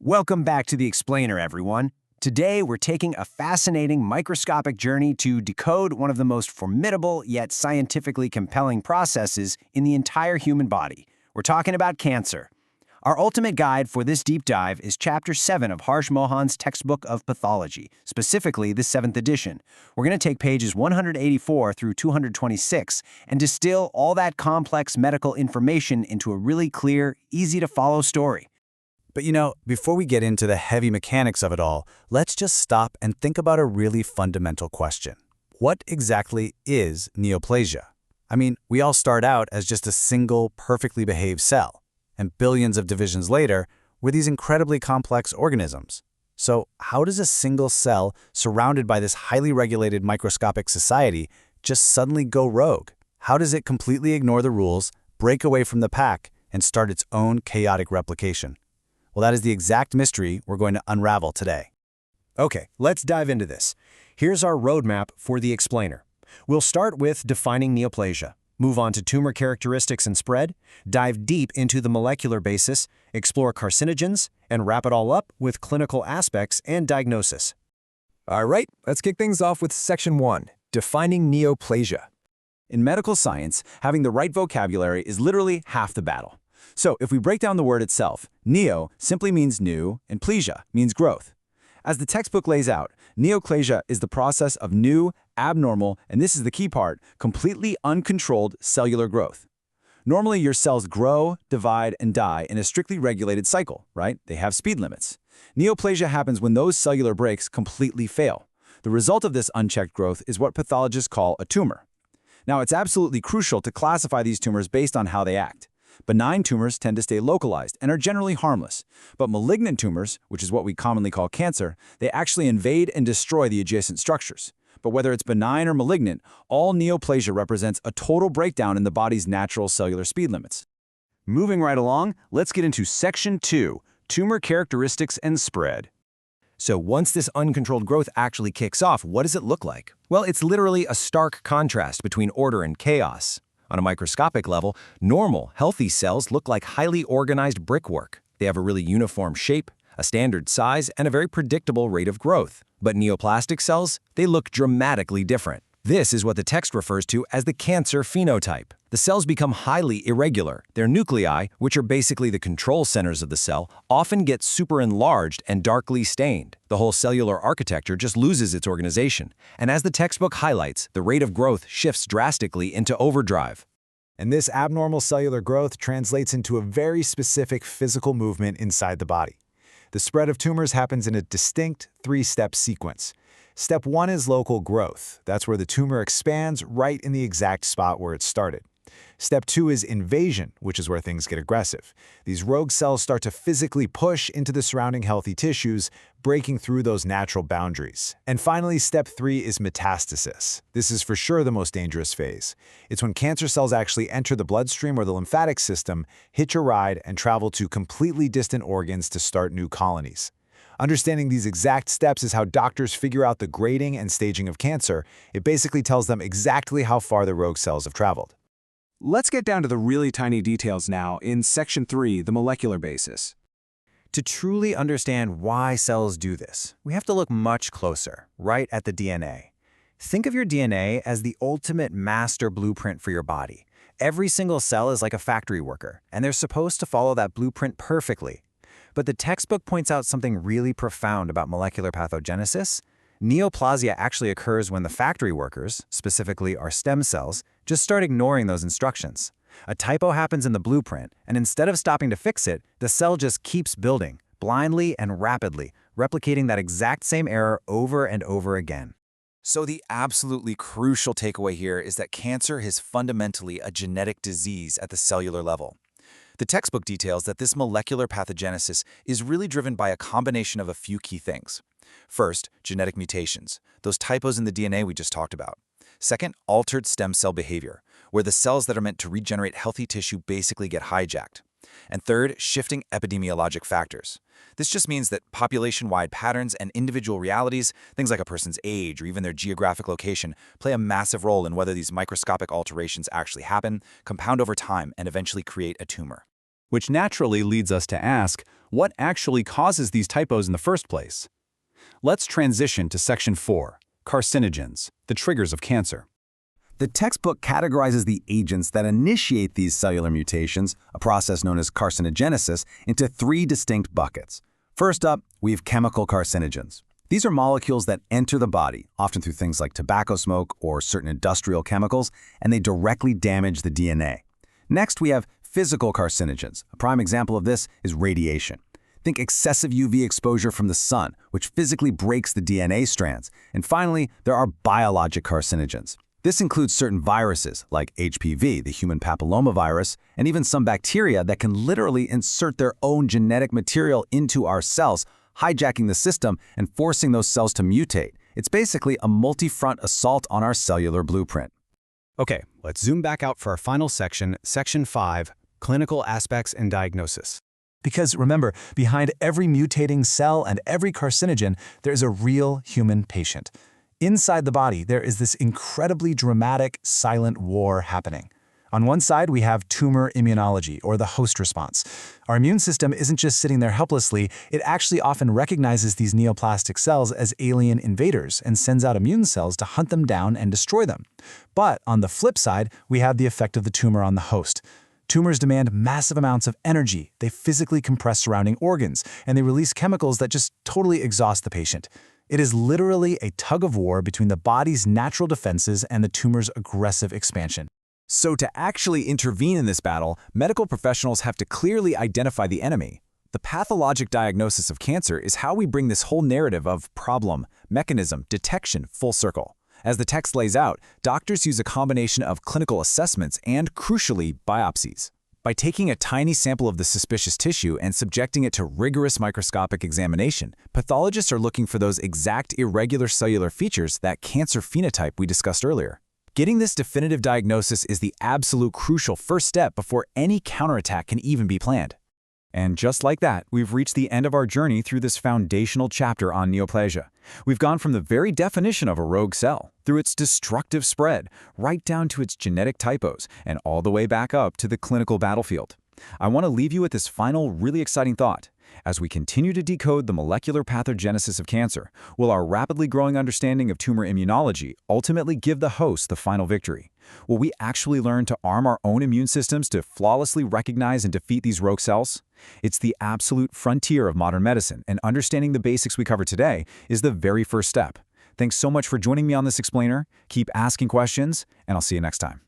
Welcome back to The Explainer, everyone. Today, we're taking a fascinating microscopic journey to decode one of the most formidable yet scientifically compelling processes in the entire human body. We're talking about cancer. Our ultimate guide for this deep dive is Chapter 7 of Harsh Mohan's textbook of pathology, specifically the 7th edition. We're going to take pages 184 through 226 and distill all that complex medical information into a really clear, easy-to-follow story. But before we get into the heavy mechanics of it all, let's just stop and think about a really fundamental question. What exactly is neoplasia? I mean, we all start out as just a single, perfectly behaved cell, and billions of divisions later, we're these incredibly complex organisms. So how does a single cell surrounded by this highly regulated microscopic society just suddenly go rogue? How does it completely ignore the rules, break away from the pack, and start its own chaotic replication? Well, that is the exact mystery we're going to unravel today. Okay, let's dive into this. Here's our roadmap for the explainer. We'll start with defining neoplasia, move on to tumor characteristics and spread, dive deep into the molecular basis, explore carcinogens, and wrap it all up with clinical aspects and diagnosis. All right, let's kick things off with Section 1, defining neoplasia. In medical science, having the right vocabulary is literally half the battle. So if we break down the word itself, neo simply means new and plasia means growth. As the textbook lays out, neoplasia is the process of new, abnormal, and this is the key part, completely uncontrolled cellular growth. Normally, your cells grow, divide, and die in a strictly regulated cycle, right? They have speed limits. Neoplasia happens when those cellular breaks completely fail. The result of this unchecked growth is what pathologists call a tumor. Now, it's absolutely crucial to classify these tumors based on how they act. Benign tumors tend to stay localized and are generally harmless. But malignant tumors, which is what we commonly call cancer, they actually invade and destroy the adjacent structures. But whether it's benign or malignant, all neoplasia represents a total breakdown in the body's natural cellular speed limits. Moving right along, let's get into Section 2, tumor characteristics and spread. So once this uncontrolled growth actually kicks off, what does it look like? Well, it's literally a stark contrast between order and chaos. On a microscopic level, normal, healthy cells look like highly organized brickwork. They have a really uniform shape, a standard size, and a very predictable rate of growth. But neoplastic cells, they look dramatically different. This is what the text refers to as the cancer phenotype. The cells become highly irregular. Their nuclei, which are basically the control centers of the cell, often get super enlarged and darkly stained. The whole cellular architecture just loses its organization. And as the textbook highlights, the rate of growth shifts drastically into overdrive. And this abnormal cellular growth translates into a very specific physical movement inside the body. The spread of tumors happens in a distinct three-step sequence. Step 1 is local growth. That's where the tumor expands right in the exact spot where it started. Step 2 is invasion, which is where things get aggressive. These rogue cells start to physically push into the surrounding healthy tissues, breaking through those natural boundaries. And finally, Step 3 is metastasis. This is for sure the most dangerous phase. It's when cancer cells actually enter the bloodstream or the lymphatic system, hitch a ride, and travel to completely distant organs to start new colonies. Understanding these exact steps is how doctors figure out the grading and staging of cancer. It basically tells them exactly how far the rogue cells have traveled. Let's get down to the really tiny details now in Section 3, the molecular basis. To truly understand why cells do this, we have to look much closer, right at the DNA. Think of your DNA as the ultimate master blueprint for your body. Every single cell is like a factory worker, and they're supposed to follow that blueprint perfectly. But the textbook points out something really profound about molecular pathogenesis. Neoplasia actually occurs when the factory workers, specifically our stem cells, just start ignoring those instructions. A typo happens in the blueprint, and instead of stopping to fix it, the cell just keeps building, blindly and rapidly, replicating that exact same error over and over again. So the absolutely crucial takeaway here is that cancer is fundamentally a genetic disease at the cellular level. The textbook details that this molecular pathogenesis is really driven by a combination of a few key things. First, genetic mutations, those typos in the DNA we just talked about. Second, altered stem cell behavior, where the cells that are meant to regenerate healthy tissue basically get hijacked. And third, shifting epidemiologic factors. This just means that population-wide patterns and individual realities, things like a person's age or even their geographic location, play a massive role in whether these microscopic alterations actually happen, compound over time, and eventually create a tumor. Which naturally leads us to ask, what actually causes these typos in the first place? Let's transition to Section 4, Carcinogens, the triggers of cancer. The textbook categorizes the agents that initiate these cellular mutations, a process known as carcinogenesis, into 3 distinct buckets. First up, we have chemical carcinogens. These are molecules that enter the body, often through things like tobacco smoke or certain industrial chemicals, and they directly damage the DNA. Next, we have physical carcinogens. A prime example of this is radiation. Think excessive UV exposure from the sun, which physically breaks the DNA strands. And finally, there are biologic carcinogens. This includes certain viruses, like HPV, the human papillomavirus, and even some bacteria that can literally insert their own genetic material into our cells, hijacking the system and forcing those cells to mutate. It's basically a multi-front assault on our cellular blueprint. Okay, let's zoom back out for our final section, Section 5, Clinical Aspects and Diagnosis. Because remember, behind every mutating cell and every carcinogen, there is a real human patient. Inside the body, there is this incredibly dramatic, silent war happening. On one side, we have tumor immunology, or the host response. Our immune system isn't just sitting there helplessly, it actually often recognizes these neoplastic cells as alien invaders and sends out immune cells to hunt them down and destroy them. But on the flip side, we have the effect of the tumor on the host. Tumors demand massive amounts of energy, they physically compress surrounding organs, and they release chemicals that just totally exhaust the patient. It is literally a tug-of-war between the body's natural defenses and the tumor's aggressive expansion. So to actually intervene in this battle, medical professionals have to clearly identify the enemy. The pathologic diagnosis of cancer is how we bring this whole narrative of problem, mechanism, detection full circle. As the text lays out, doctors use a combination of clinical assessments and, crucially, biopsies. By taking a tiny sample of the suspicious tissue and subjecting it to rigorous microscopic examination, pathologists are looking for those exact irregular cellular features, that cancer phenotype we discussed earlier. Getting this definitive diagnosis is the absolute crucial first step before any counterattack can even be planned. And just like that, we've reached the end of our journey through this foundational chapter on neoplasia. We've gone from the very definition of a rogue cell, through its destructive spread, right down to its genetic typos, and all the way back up to the clinical battlefield. I want to leave you with this final, really exciting thought. As we continue to decode the molecular pathogenesis of cancer, will our rapidly growing understanding of tumor immunology ultimately give the host the final victory? Will we actually learn to arm our own immune systems to flawlessly recognize and defeat these rogue cells? It's the absolute frontier of modern medicine, and understanding the basics we covered today is the very first step. Thanks so much for joining me on this explainer. Keep asking questions, and I'll see you next time.